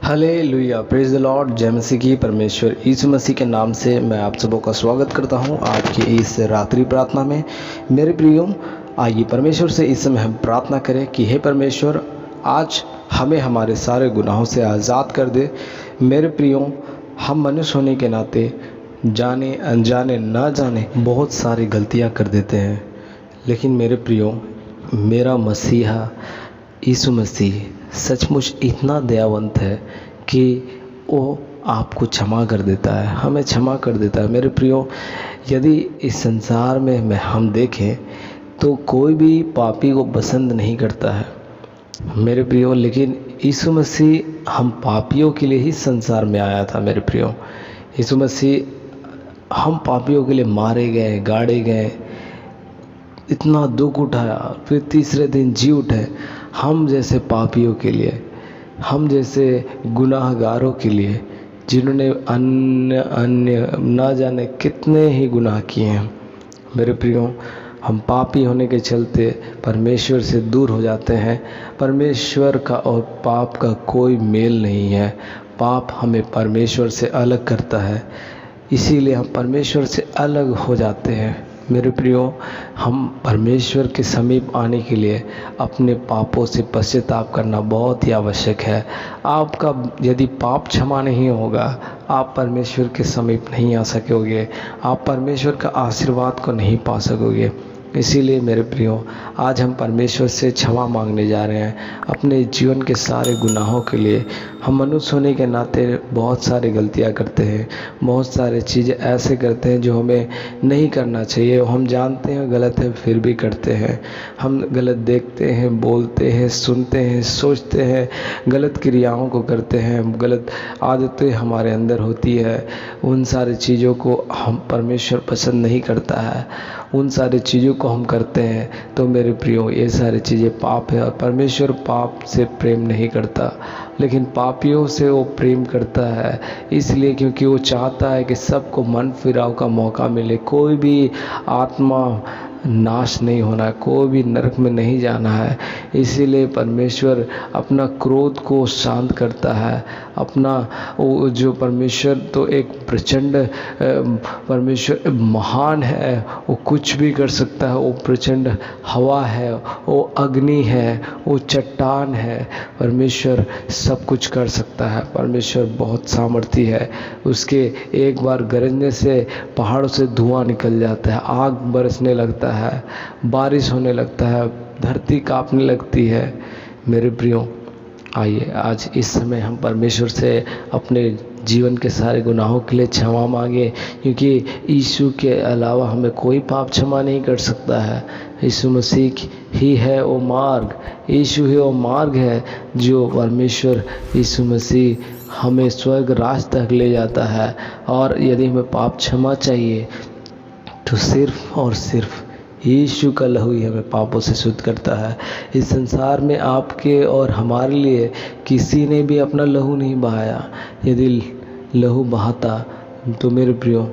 Hallelujah, praise the Lord. जय मसीह की। परमेश्वर यीशु मसीह के नाम से मैं आप सबों का स्वागत करता हूं आज की इस रात्रि प्रार्थना में। मेरे प्रियो, आइए परमेश्वर से इस समय हम प्रार्थना करें कि हे परमेश्वर, आज हमें हमारे सारे गुनाहों से आज़ाद कर दे। मेरे प्रियो, हम मनुष्य होने के नाते जाने अनजाने ना जाने बहुत सारी गलतियां कर देते हैं, लेकिन मेरे प्रियो, मेरा मसीहा यीशु मसीह सचमुच इतना दयावंत है कि वो आपको क्षमा कर देता है, हमें क्षमा कर देता है। मेरे प्रियो, यदि इस संसार में हम देखें तो कोई भी पापी को पसंद नहीं करता है मेरे प्रियो, लेकिन यीशु मसीह हम पापियों के लिए ही संसार में आया था। मेरे प्रियो, यीशु मसीह हम पापियों के लिए मारे गए, गाड़े गए, इतना दुख उठाया, फिर तीसरे दिन जी उठे हम जैसे पापियों के लिए, हम जैसे गुनाहगारों के लिए, जिन्होंने अन्य ना जाने कितने ही गुनाह किए हैं। मेरे प्रियो, हम पापी होने के चलते परमेश्वर से दूर हो जाते हैं। परमेश्वर का और पाप का कोई मेल नहीं है। पाप हमें परमेश्वर से अलग करता है, इसीलिए हम परमेश्वर से अलग हो जाते हैं। मेरे प्रियो, हम परमेश्वर के समीप आने के लिए अपने पापों से पश्चाताप करना बहुत ही आवश्यक है। आपका यदि पाप क्षमा नहीं होगा, आप परमेश्वर के समीप नहीं आ सकोगे, आप परमेश्वर का आशीर्वाद को नहीं पा सकोगे। इसीलिए मेरे प्रियो, आज हम परमेश्वर से क्षमा मांगने जा रहे हैं अपने जीवन के सारे गुनाहों के लिए। हम मनुष्य होने के नाते बहुत सारी गलतियां करते हैं, बहुत सारे चीज़ें ऐसे करते हैं जो हमें नहीं करना चाहिए। हम जानते हैं गलत है, फिर भी करते हैं। हम गलत देखते हैं, बोलते हैं, सुनते हैं, सोचते हैं, गलत क्रियाओं को करते हैं, गलत आदतें हमारे अंदर होती है। उन सारी चीज़ों को हम परमेश्वर पसंद नहीं करता है, उन सारी चीज़ों को हम करते हैं। तो मेरे प्रियो, ये सारी चीज़ें पाप है और परमेश्वर पाप से प्रेम नहीं करता, लेकिन पापियों से वो प्रेम करता है। इसलिए क्योंकि वो चाहता है कि सबको मन फिराव का मौका मिले, कोई भी आत्मा नाश नहीं होना है, कोई भी नरक में नहीं जाना है। इसीलिए परमेश्वर अपना क्रोध को शांत करता है। अपना वो जो परमेश्वर तो एक प्रचंड परमेश्वर महान है, वो कुछ भी कर सकता है। वो प्रचंड हवा है, वो अग्नि है, वो चट्टान है। परमेश्वर सब कुछ कर सकता है। परमेश्वर बहुत सामर्थी है। उसके एक बार गरजने से पहाड़ों से धुआं निकल जाता है, आग बरसने लगता है, बारिश होने लगता है, धरती कांपने लगती है। मेरे प्रियो, आइए आज इस समय हम परमेश्वर से अपने जीवन के सारे गुनाहों के लिए क्षमा मांगे, क्योंकि यीशु के अलावा हमें कोई पाप क्षमा नहीं कर सकता है। यीशु मसीह ही है वो मार्ग, यीशु ही वो मार्ग है जो परमेश्वर यीशु मसीह हमें स्वर्ग राज तक ले जाता है। और यदि हमें पाप क्षमा चाहिए तो सिर्फ और सिर्फ यीशु का लहू ही हमें पापों से शुद्ध करता है। इस संसार में आपके और हमारे लिए किसी ने भी अपना लहू नहीं बहाया। यदि लहू बहाता तो मेरे प्रियो,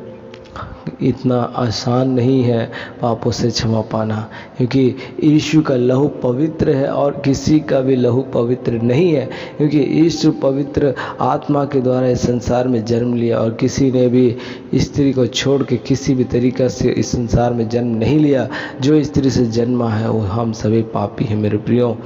इतना आसान नहीं है पापों से क्षमा पाना, क्योंकि यीशु का लहू पवित्र है और किसी का भी लहू पवित्र नहीं है। क्योंकि यीशु पवित्र आत्मा के द्वारा इस संसार में जन्म लिया और किसी ने भी स्त्री को छोड़ के किसी भी तरीक़ा से इस संसार में जन्म नहीं लिया। जो स्त्री से जन्मा है वो हम सभी पापी हैं मेरे प्रियो,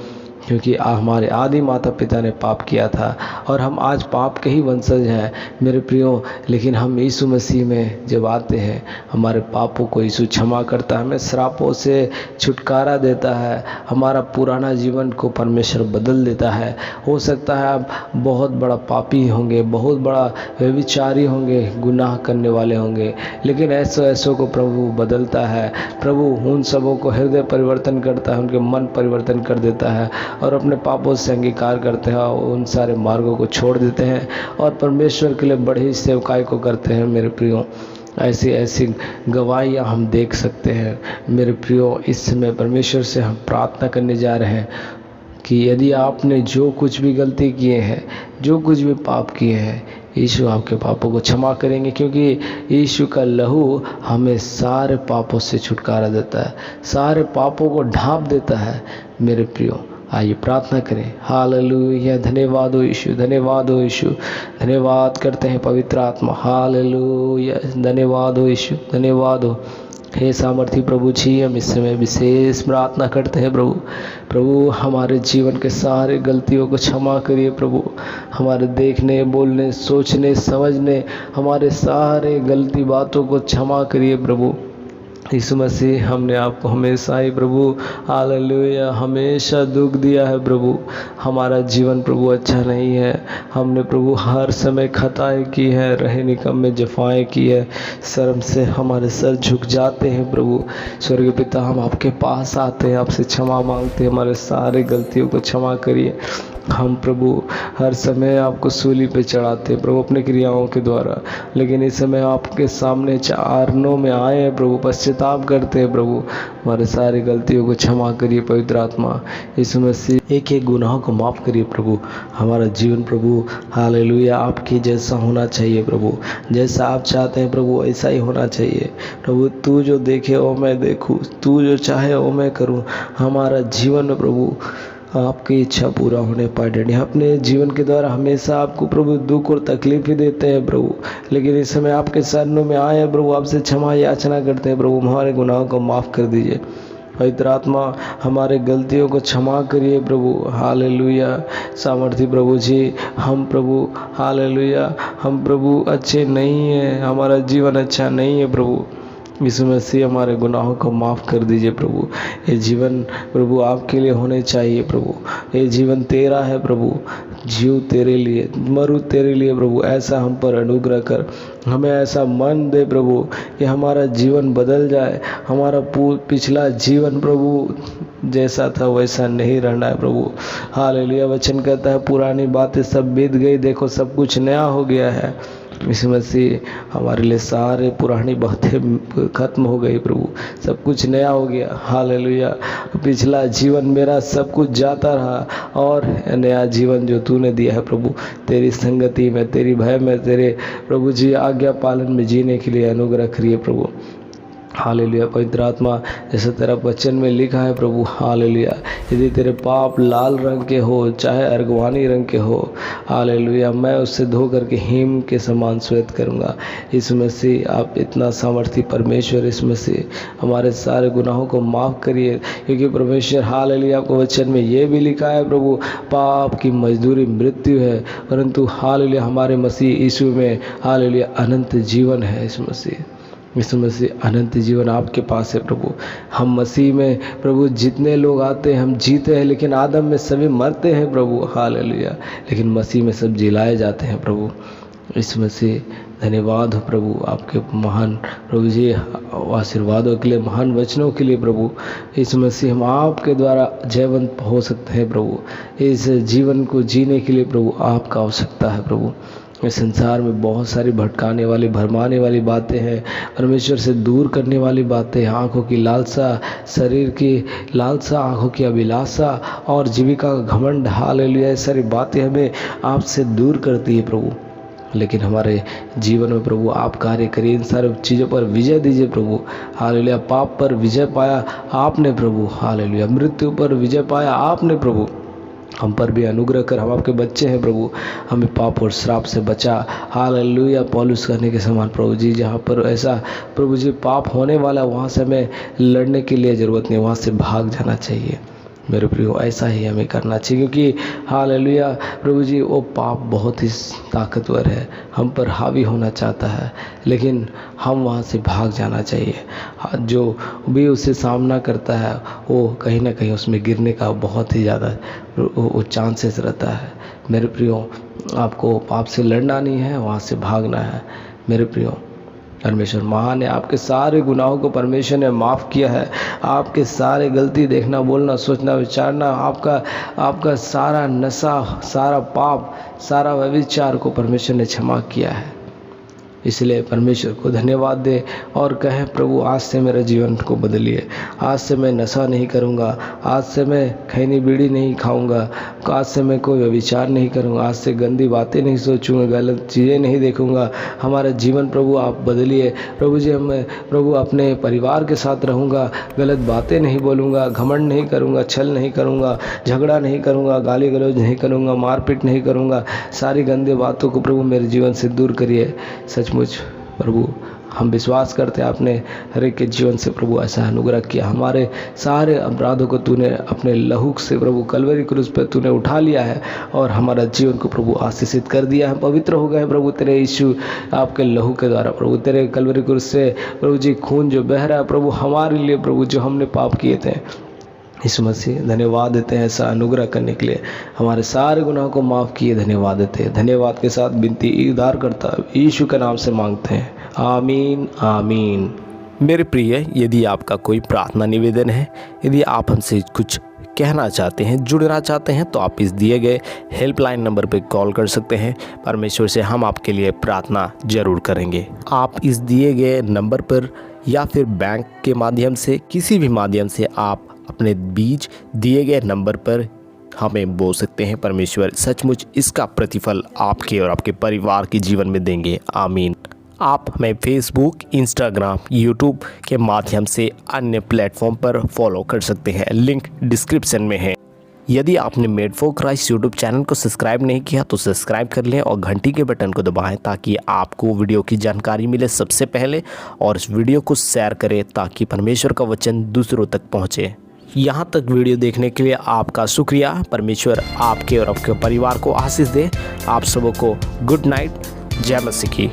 क्योंकि हमारे आदि माता पिता ने पाप किया था और हम आज पाप के ही वंशज हैं मेरे प्रियो। लेकिन हम यीशु मसीह में जब आते हैं, हमारे पापों को यीशु क्षमा करता है, हमें श्रापों से छुटकारा देता है, हमारा पुराना जीवन को परमेश्वर बदल देता है। हो सकता है आप बहुत बड़ा पापी होंगे, बहुत बड़ा व्यभिचारी होंगे, गुनाह करने वाले होंगे, लेकिन ऐसों को प्रभु बदलता है। प्रभु उन सबों को हृदय परिवर्तन करता है, उनके मन परिवर्तन कर देता है और अपने पापों से अंगीकार करते हैं और उन सारे मार्गों को छोड़ देते हैं और परमेश्वर के लिए बड़ी सेवकाई को करते हैं मेरे प्रियो। ऐसी ऐसी गवाहियाँ हम देख सकते हैं मेरे प्रियो। इस समय परमेश्वर से हम प्रार्थना करने जा रहे हैं कि यदि आपने जो कुछ भी गलती किए हैं, जो कुछ भी पाप किए हैं, यीशु आपके पापों को क्षमा करेंगे, क्योंकि यीशु का लहू हमें सारे पापों से छुटकारा देता है, सारे पापों को ढांप देता है मेरे प्रियो। आइए प्रार्थना करें। हालेलुया, धन्यवाद हो यीशु, धन्यवाद हो यीशु, धन्यवाद करते हैं पवित्र आत्मा। हालेलुया, धन्यवाद हो यीशु, धन्यवाद हो। हे सामर्थी प्रभु जी, हम इस समय विशेष प्रार्थना करते हैं प्रभु। प्रभु हमारे जीवन के सारे गलतियों को क्षमा करिए प्रभु। हमारे देखने, बोलने, सोचने, समझने, हमारे सारे गलती बातों को क्षमा करिए प्रभु। यीशु मसीह, हमने आपको हमेशा ही प्रभु हालेलुया हमेशा दुख दिया है प्रभु। हमारा जीवन प्रभु अच्छा नहीं है। हमने प्रभु हर समय खताएं की है, रहे निकम्मे जफाएं की है। शर्म से हमारे सर झुक जाते हैं प्रभु। स्वर्गीय पिता, हम आपके पास आते हैं, आपसे क्षमा मांगते हैं। हमारे सारे गलतियों को क्षमा करिए। हम प्रभु हर समय आपको सूली पे चढ़ाते हैं प्रभु अपने क्रियाओं के द्वारा, लेकिन इस समय आपके सामने चरणों में आए हैं प्रभु, पश्चाताप करते हैं प्रभु। हमारे सारी गलतियों को क्षमा करिए पवित्र आत्मा। यीशु मसीह, एक एक गुनाह को माफ़ करिए प्रभु। हमारा जीवन प्रभु हालेलुया आपकी जैसा होना चाहिए प्रभु। जैसा आप चाहते हैं प्रभु ऐसा ही होना चाहिए प्रभु। तू जो देखे वो मैं देखूँ, तू जो चाहे वो मैं करूँ। हमारा जीवन में प्रभु आपकी इच्छा पूरा होने पाए डैडी। अपने जीवन के द्वारा हमेशा आपको प्रभु दुख और तकलीफ ही देते हैं प्रभु, लेकिन इस समय आपके चरणों में आए हैं प्रभु, आपसे क्षमा याचना करते हैं प्रभु। हमारे गुनाहों को माफ़ कर दीजिए पवित्र आत्मा। हमारे गलतियों को क्षमा करिए प्रभु। हालेलुया सामर्थी प्रभु जी, हम प्रभु हालेलुया हम प्रभु अच्छे नहीं हैं, हमारा जीवन अच्छा नहीं है प्रभु। यीशु मसीह, हमारे गुनाहों को माफ़ कर दीजिए प्रभु। ये जीवन प्रभु आपके लिए होने चाहिए प्रभु। ये जीवन तेरा है प्रभु। जीव तेरे लिए, मरू तेरे लिए प्रभु। ऐसा हम पर अनुग्रह कर, हमें ऐसा मन दे प्रभु कि हमारा जीवन बदल जाए। हमारा पिछला जीवन प्रभु जैसा था वैसा नहीं रहना है प्रभु। हालेलुया, वचन कहता है पुरानी बातें सब बीत गई, देखो सब कुछ नया हो गया है। यीशु मसीह, हमारे लिए सारे पुरानी बातें खत्म हो गई प्रभु, सब कुछ नया हो गया। हालेलुया, पिछला जीवन मेरा सब कुछ जाता रहा और नया जीवन जो तूने दिया है प्रभु, तेरी संगति में, तेरी भय में, तेरे प्रभु जी आज्ञा पालन में जीने के लिए अनुग्रह करिए प्रभु। हालेलुया पवित्र आत्मा, जैसे तेरा वचन में लिखा है प्रभु हालेलुया, यदि तेरे पाप लाल रंग के हो चाहे अर्गवानी रंग के हो, हालेलुया मैं उससे धो करके हिम के समान श्वेत करूँगा। इस मसीह, आप इतना सामर्थी परमेश्वर, इस मसीह हमारे सारे गुनाहों को माफ़ करिए, क्योंकि परमेश्वर हालेलुया आपको वचन में ये भी लिखा है प्रभु, पाप की मजदूरी मृत्यु है, परंतु हालेलुया हमारे मसीह यीशु में हालेलुया अनंत जीवन है। इस मसीह अनंत जीवन आपके पास है प्रभु। हम मसीह में प्रभु जितने लोग आते हैं हम जीते हैं, लेकिन आदम में सभी मरते हैं प्रभु हालेलुया, लेकिन मसीह में सब जिलाए जाते हैं प्रभु। इस मसीह धन्यवाद हो प्रभु आपके महान प्रभु जी आशीर्वादों के लिए, महान वचनों के लिए प्रभु। इस मसीह हम आपके द्वारा जयवंत हो सकते हैं प्रभु। इस जीवन को जीने के लिए प्रभु आपका आवश्यकता है प्रभु। इस संसार में बहुत सारी भटकाने वाली, भरमाने वाली बातें हैं, परमेश्वर से दूर करने वाली बातें, आँखों की लालसा, शरीर की लालसा, आँखों की अभिलाषा और जीविका का घमंड, हालेलुया ये सारी बातें हमें आपसे दूर करती है प्रभु। लेकिन हमारे जीवन में प्रभु आप कार्य करिए, इन सारी चीज़ों पर विजय दीजिए प्रभु हालेलुया। पाप पर विजय पाया आपने प्रभु हालेलुया, मृत्यु पर विजय पाया आपने प्रभु। हम पर भी अनुग्रह कर, हम आपके बच्चे हैं प्रभु, हमें पाप और श्राप से बचा हालेलुया। पौलुस कहने के समान प्रभु जी, जहाँ पर ऐसा प्रभु जी पाप होने वाला वहाँ से हमें लड़ने की लिए ज़रूरत नहीं, वहाँ से भाग जाना चाहिए मेरे प्रियो। ऐसा ही हमें करना चाहिए, क्योंकि हालेलुया प्रभु जी वो पाप बहुत ही ताकतवर है, हम पर हावी होना चाहता है, लेकिन हम वहाँ से भाग जाना चाहिए। जो भी उससे सामना करता है वो कहीं ना कहीं उसमें गिरने का बहुत ही ज़्यादा वो चांसेस रहता है। मेरे प्रियो, आपको पाप से लड़ना नहीं है, वहाँ से भागना है मेरे प्रियो। परमेश्वर महान है, आपके सारे गुनाहों को परमेश्वर ने माफ़ किया है। आपके सारे गलती, देखना, बोलना, सोचना, विचारना, आपका सारा नशा, सारा पाप, सारा व्यभिचार को परमेश्वर ने क्षमा किया है। इसलिए परमेश्वर को धन्यवाद दे और कहें, प्रभु आज से मेरे जीवन को बदलिए। आज से मैं नशा नहीं करूँगा, आज से मैं खैनी बीड़ी नहीं खाऊँगा, आज से मैं कोई व्यभिचार नहीं करूँगा, आज से गंदी बातें नहीं सोचूंगा, गलत चीज़ें नहीं देखूँगा। हमारा जीवन प्रभु आप बदलिए। प्रभु जी मैं प्रभु अपने परिवार के साथ रहूँगा, गलत बातें नहीं बोलूँगा, घमंड नहीं करूँगा, छल नहीं करूँगा, झगड़ा नहीं करूँगा, गाली गलौज नहीं करूँगा, मारपीट नहीं करूँगा। सारी गंदी बातों को प्रभु मेरे जीवन से दूर करिए। सचमुच प्रभु हम विश्वास करते हैं आपने हर एक के जीवन से प्रभु ऐसा अनुग्रह किया। हमारे सारे अपराधों को तूने अपने लहू से प्रभु कलवरी क्रूस पर तूने उठा लिया है और हमारा जीवन को प्रभु आशीषित कर दिया है। पवित्र हो गए प्रभु तेरे यीशु आपके लहू के द्वारा। प्रभु तेरे कलवरी क्रूस से प्रभु जी खून जो बह रहा है प्रभु हमारे लिए, प्रभु जो हमने पाप किए थे, यीशु मसीह धन्यवाद देते हैं ऐसा अनुग्रह करने के लिए। हमारे सारे गुनाहों को माफ़ किए धन्यवाद देते हैं। धन्यवाद के साथ विनती उद्धार करता यीशु के नाम से मांगते हैं, आमीन आमीन। मेरे प्रिय, यदि आपका कोई प्रार्थना निवेदन है, यदि आप हमसे कुछ कहना चाहते हैं, जुड़ना चाहते हैं, तो आप इस दिए गए हेल्पलाइन नंबर पर कॉल कर सकते हैं। परमेश्वर से हम आपके लिए प्रार्थना जरूर करेंगे। आप इस दिए गए नंबर पर या फिर बैंक के माध्यम से, किसी भी माध्यम से आप अपने बीज दिए गए नंबर पर हमें बोल सकते हैं। परमेश्वर सचमुच इसका प्रतिफल आपके और आपके परिवार के जीवन में देंगे, आमीन। आप हमें फेसबुक, इंस्टाग्राम, यूट्यूब के माध्यम से अन्य प्लेटफॉर्म पर फॉलो कर सकते हैं, लिंक डिस्क्रिप्शन में है। यदि आपने made for Christ YouTube channel को सब्सक्राइब नहीं किया तो सब्सक्राइब कर लें और घंटी के बटन को दबाएं ताकि आपको वीडियो की जानकारी मिले सबसे पहले, और इस वीडियो को शेयर करें ताकि परमेश्वर का वचन दूसरों तक पहुँचे। यहाँ तक वीडियो देखने के लिए आपका शुक्रिया। परमेश्वर आपके और आपके परिवार को आशीष दे। आप सबों को गुड नाइट। जय मसीह की।